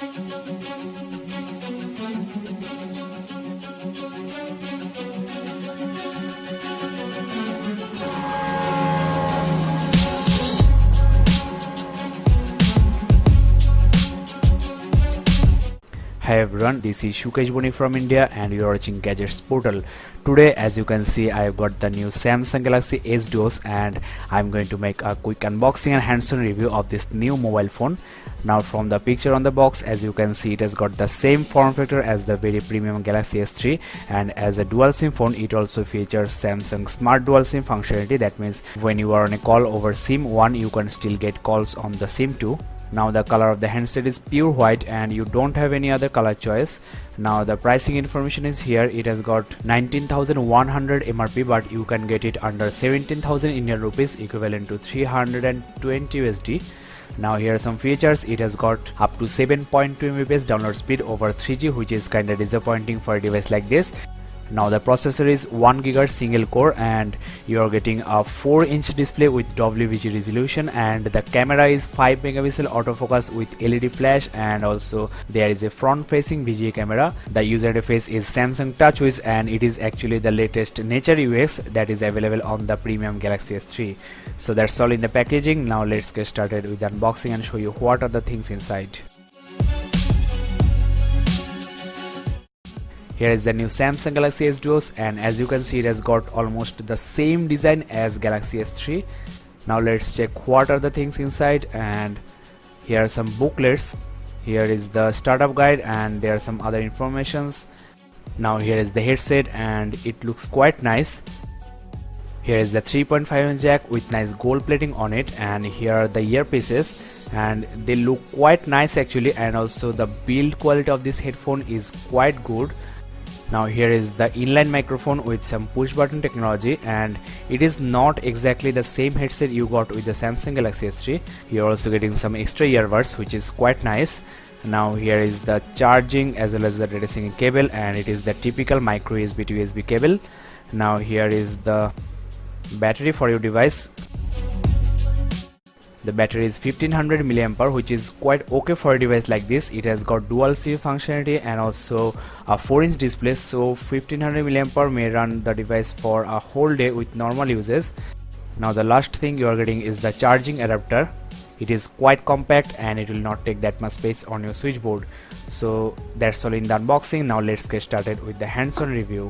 Hi everyone, this is Shukesh Boni from India and you are watching Gadgets Portal. Today, as you can see, I have got the new Samsung Galaxy S DUOS and I'm going to make a quick unboxing and hands-on review of this new mobile phone. Now from the picture on the box, as you can see, it has got the same form factor as the very premium Galaxy S3, and as a dual SIM phone, it also features Samsung Smart Dual SIM functionality. That means when you are on a call over SIM 1, you can still get calls on the SIM 2. Now the color of the handset is pure white and you don't have any other color choice. Now the pricing information is here. It has got 19,100 MRP, but you can get it under 17,000 Indian rupees, equivalent to 320 USD. Now here are some features. It has got up to 7.2 Mbps download speed over 3G, which is kinda disappointing for a device like this. Now the processor is 1 GHz single core and you are getting a 4-inch display with WVG resolution, and the camera is 5 megapixel autofocus with LED flash, and also there is a front facing VGA camera. The user interface is Samsung TouchWiz and it is actually the latest nature UX that is available on the premium Galaxy S3. So that's all in the packaging. Now let's get started with the unboxing and show you what are the things inside. Here is the new Samsung Galaxy S DUOS, and as you can see, it has got almost the same design as Galaxy S3. Now let's check what are the things inside, and here are some booklets. Here is the startup guide and there are some other informations. Now here is the headset and it looks quite nice. Here is the 3.5mm jack with nice gold plating on it, and here are the earpieces and they look quite nice actually, and also the build quality of this headphone is quite good. Now here is the inline microphone with some push button technology, and it is not exactly the same headset you got with the Samsung Galaxy S3. You're also getting some extra earbuds, which is quite nice. Now here is the charging as well as the data syncing cable, and it is the typical micro USB to USB cable. Now here is the battery for your device. The battery is 1500 mAh, which is quite okay for a device like this. It has got dual SIM functionality and also a 4-inch display, so 1500 mAh may run the device for a whole day with normal uses. Now the last thing you are getting is the charging adapter. It is quite compact and it will not take that much space on your switchboard. So that's all in the unboxing. Now let's get started with the hands-on review.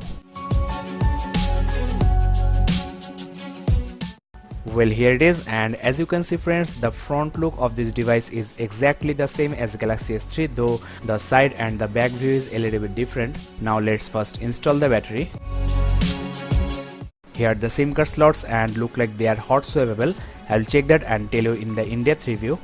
Well, here it is, and as you can see friends, the front look of this device is exactly the same as Galaxy S3, though the side and the back view is a little bit different. Now let's first install the battery. Here are the SIM card slots and look like they are hot swappable. I'll check that and tell you in the in-depth review.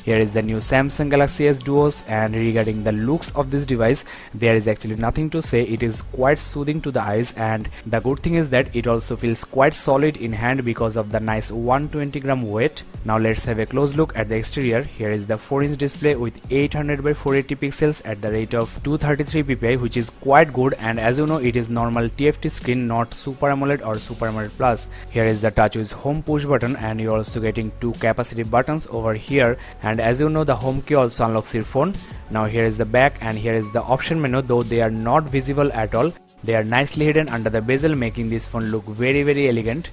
Here is the new Samsung Galaxy S DUOS, and regarding the looks of this device, there is actually nothing to say. It is quite soothing to the eyes, and the good thing is that it also feels quite solid in hand because of the nice 120 gram weight. Now let's have a close look at the exterior. Here is the 4-inch display with 800 by 480 pixels at the rate of 233 ppi, which is quite good, and as you know, it is normal TFT screen, not Super AMOLED or Super AMOLED Plus. Here is the TouchWiz home push button, and you're also getting 2 capacitive buttons over here, and as you know, the home key also unlocks your phone. Now here is the back, and here is the option menu, though they are not visible at all. They are nicely hidden under the bezel, making this phone look very elegant.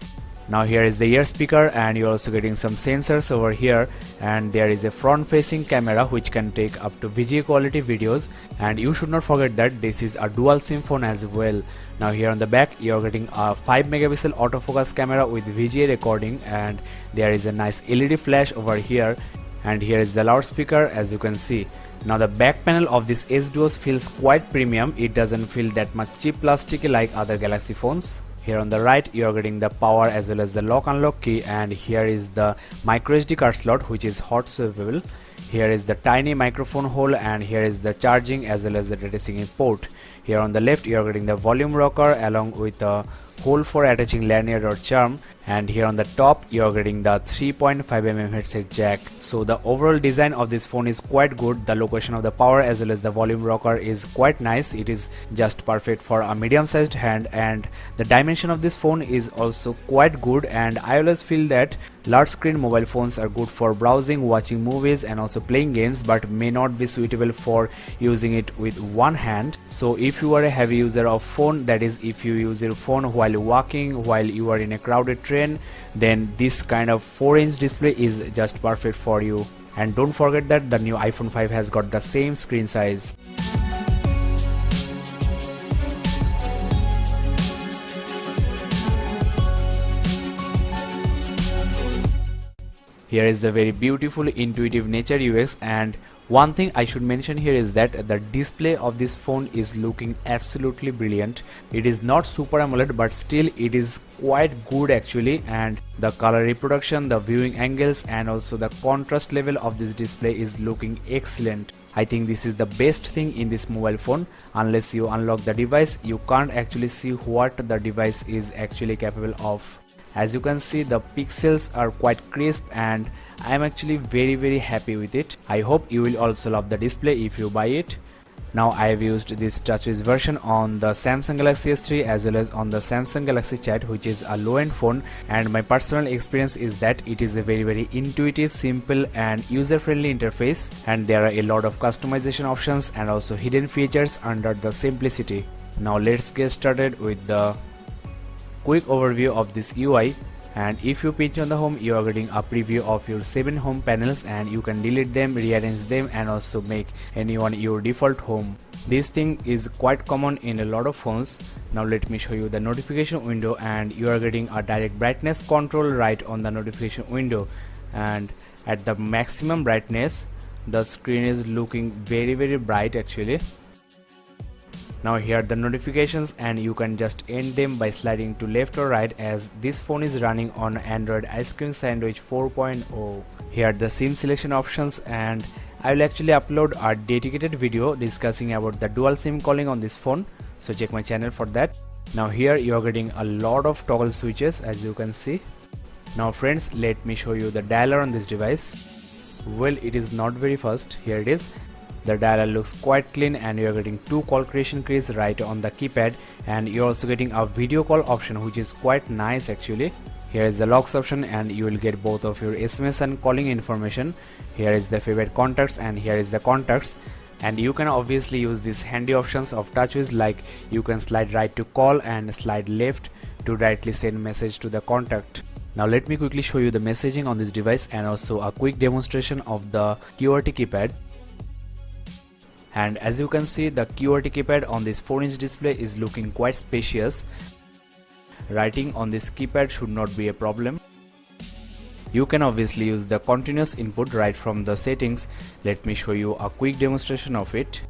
Now here is the ear speaker, and you're also getting some sensors over here, and there is a front facing camera which can take up to VGA quality videos, and you should not forget that this is a dual SIM phone as well. Now here on the back you're getting a 5 megapixel autofocus camera with VGA recording, and there is a nice LED flash over here, and here is the loudspeaker as you can see. Now the back panel of this S DUOS feels quite premium. It doesn't feel that much cheap plasticky like other Galaxy phones. Here on the right you are getting the power as well as the lock unlock key, and here is the micro SD card slot which is hot swappable. Here is the tiny microphone hole, and here is the charging as well as the data syncing port. Here on the left you are getting the volume rocker along with a hole for attaching lanyard or charm, and here on the top you are getting the 3.5mm headset jack. So the overall design of this phone is quite good. The location of the power as well as the volume rocker is quite nice. It is just perfect for a medium sized hand, and the dimension of this phone is also quite good. And I always feel that large screen mobile phones are good for browsing, watching movies and also playing games, but may not be suitable for using it with one hand. So if you are a heavy user of phone, that is if you use your phone while walking, while you are in a crowded train, then this kind of 4-inch display is just perfect for you. And don't forget that the new iPhone 5 has got the same screen size. Here is the very beautiful intuitive nature UX, and one thing I should mention here is that the display of this phone is looking absolutely brilliant. It is not Super AMOLED, but still it is quite good actually, and the color reproduction, the viewing angles and also the contrast level of this display is looking excellent. I think this is the best thing in this mobile phone. Unless you unlock the device, you can't actually see what the device is actually capable of. As you can see, the pixels are quite crisp and I am actually very happy with it. I hope you will also love the display if you buy it. Now I have used this TouchWiz version on the Samsung Galaxy S3 as well as on the Samsung Galaxy Chat, which is a low-end phone, and my personal experience is that it is a very intuitive, simple and user-friendly interface, and there are a lot of customization options and also hidden features under the simplicity. Now let's get started with the quick overview of this UI. And if you pinch on the home, you are getting a preview of your 7 home panels, and you can delete them, rearrange them and also make anyone your default home. This thing is quite common in a lot of phones. Now let me show you the notification window, and you are getting a direct brightness control right on the notification window, and at the maximum brightness the screen is looking very bright actually. Now here are the notifications, and you can just end them by sliding to left or right, as this phone is running on Android Ice Cream Sandwich 4.0. Here are the SIM selection options, and I will actually upload a dedicated video discussing about the dual SIM calling on this phone, so check my channel for that. Now here you are getting a lot of toggle switches as you can see. Now friends, let me show you the dialer on this device. Well, it is not very fast. Here it is. The dialer looks quite clean, and you are getting 2 call creation keys right on the keypad, and you're also getting a video call option, which is quite nice actually. Here is the locks option, and you will get both of your SMS and calling information. Here is the favorite contacts, and here is the contacts. And you can obviously use these handy options of TouchWiz, like you can slide right to call and slide left to directly send message to the contact. Now let me quickly show you the messaging on this device and also a quick demonstration of the QWERTY keypad. And as you can see, the QWERTY keypad on this 4-inch display is looking quite spacious. Writing on this keypad should not be a problem. You can obviously use the continuous input right from the settings. Let me show you a quick demonstration of it.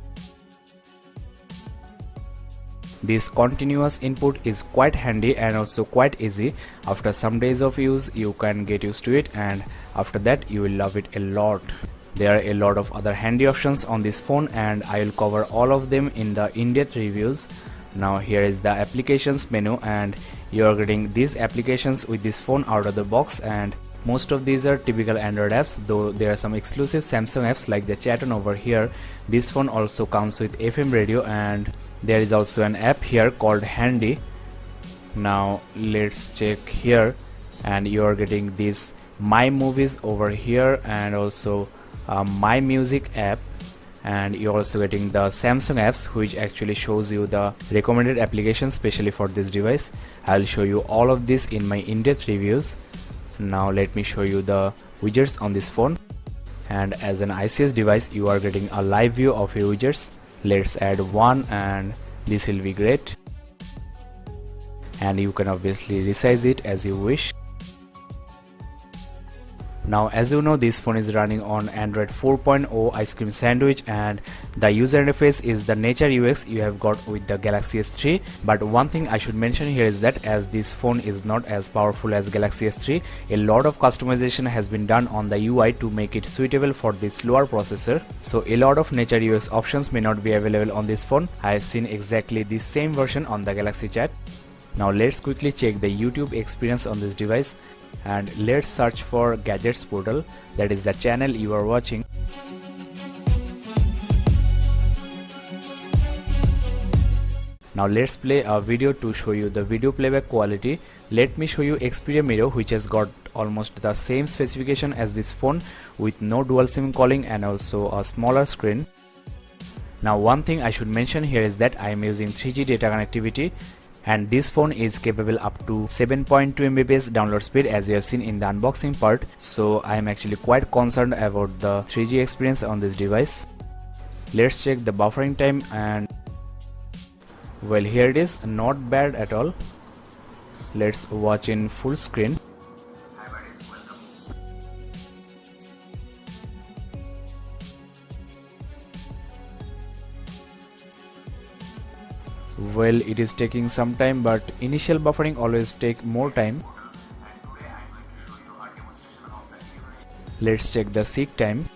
This continuous input is quite handy and also quite easy. After some days of use, you can get used to it, and after that you will love it a lot. There are a lot of other handy options on this phone, and I will cover all of them in the in-depth reviews. Now here is the applications menu, and you are getting these applications with this phone out of the box, and most of these are typical Android apps, though there are some exclusive Samsung apps like the chat on over here. This phone also comes with FM radio, and there is also an app here called Handy. Now let's check here, and you are getting this My Movies over here, and also My Music app, and you're also getting the Samsung apps, which actually shows you the recommended applications specially for this device. I'll show you all of this in my in-depth reviews. Now let me show you the widgets on this phone, and as an ICS device you are getting a live view of your widgets. Let's add one, and this will be great, and you can obviously resize it as you wish. Now as you know, this phone is running on Android 4.0 ice cream sandwich, and the user interface is the nature UX you have got with the Galaxy S3. But one thing I should mention here is that as this phone is not as powerful as Galaxy S3, a lot of customization has been done on the UI to make it suitable for this slower processor. So a lot of nature UX options may not be available on this phone. I have seen exactly the same version on the Galaxy Chat. Now let's quickly check the YouTube experience on this device, and let's search for Gadgets Portal, that is the channel you are watching. Now let's play a video to show you the video playback quality. Let me show you Xperia Miro, which has got almost the same specification as this phone with no dual SIM calling and also a smaller screen. Now one thing I should mention here is that I am using 3G data connectivity, and this phone is capable up to 7.2 Mbps download speed, as you have seen in the unboxing part. So I am actually quite concerned about the 3G experience on this device. Let's check the buffering time, and well, here it is, not bad at all. Let's watch in full screen. Well, it is taking some time, but initial buffering always take more time. Let's check the seek time.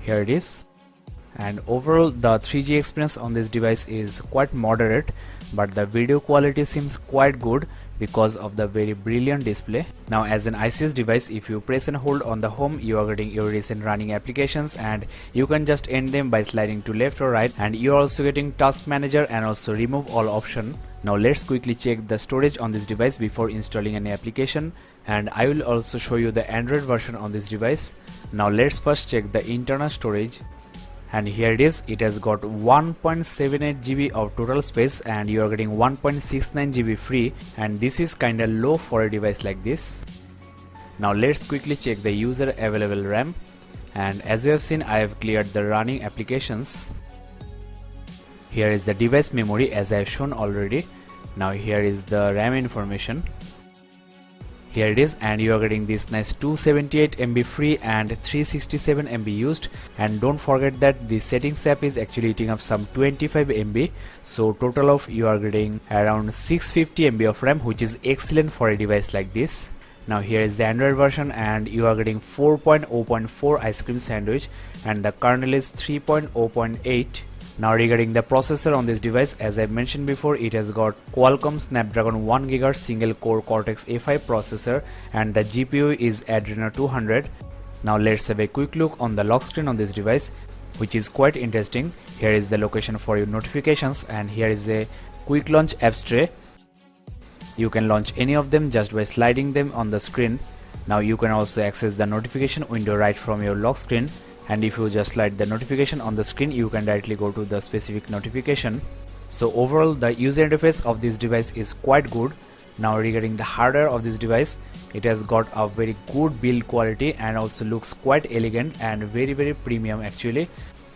Here it is. And overall the 3G experience on this device is quite moderate, but the video quality seems quite good because of the very brilliant display. Now as an ICS device, if you press and hold on the home, you are getting your recent running applications, and you can just end them by sliding to left or right, and you are also getting task manager and also remove all option. Now let's quickly check the storage on this device before installing any application, and I will also show you the Android version on this device. Now let's first check the internal storage. And here it is, it has got 1.78 GB of total space, and you are getting 1.69 GB free, and this is kinda low for a device like this. Now let's quickly check the user available RAM, and as you have seen, I have cleared the running applications. Here is the device memory as I have shown already. Now here is the RAM information. Here it is, and you are getting this nice 278 MB free and 367 MB used. And don't forget that the settings app is actually eating up some 25 MB, so total of you are getting around 650 MB of RAM, which is excellent for a device like this. Now here is the Android version, and you are getting 4.0.4 ice cream sandwich, and the kernel is 3.0.8. Now regarding the processor on this device, as I mentioned before, it has got Qualcomm Snapdragon 1 GHz single core Cortex A5 processor, and the GPU is Adreno 200. Now let's have a quick look on the lock screen on this device, which is quite interesting. Here is the location for your notifications, and here is a quick launch apps tray. You can launch any of them just by sliding them on the screen. Now you can also access the notification window right from your lock screen, and if you just slide the notification on the screen, you can directly go to the specific notification. So overall the user interface of this device is quite good. Now regarding the hardware of this device, it has got a very good build quality and also looks quite elegant and very premium actually.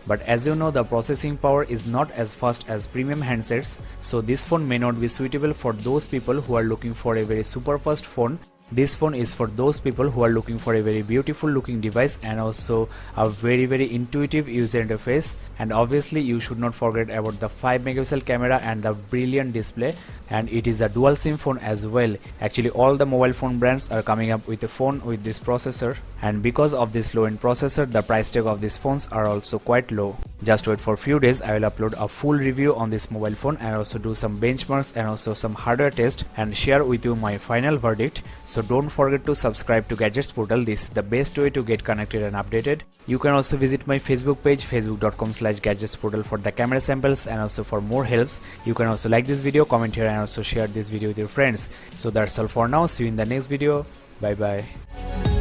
But as you know, the processing power is not as fast as premium handsets, so this phone may not be suitable for those people who are looking for a very super fast phone. This phone is for those people who are looking for a very beautiful looking device and also a very intuitive user interface. And obviously you should not forget about the 5 megapixel camera and the brilliant display, and it is a dual SIM phone as well. Actually all the mobile phone brands are coming up with a phone with this processor, and because of this low end processor, the price tag of these phones are also quite low. Just wait for a few days, I will upload a full review on this mobile phone and also do some benchmarks and also some hardware test and share with you my final verdict. So don't forget to subscribe to Gadgets Portal. This is the best way to get connected and updated. You can also visit my Facebook page, facebook.com/gadgetsportal, for the camera samples and also for more helps. You can also like this video, comment here and also share this video with your friends. So that's all for now. See you in the next video. Bye bye.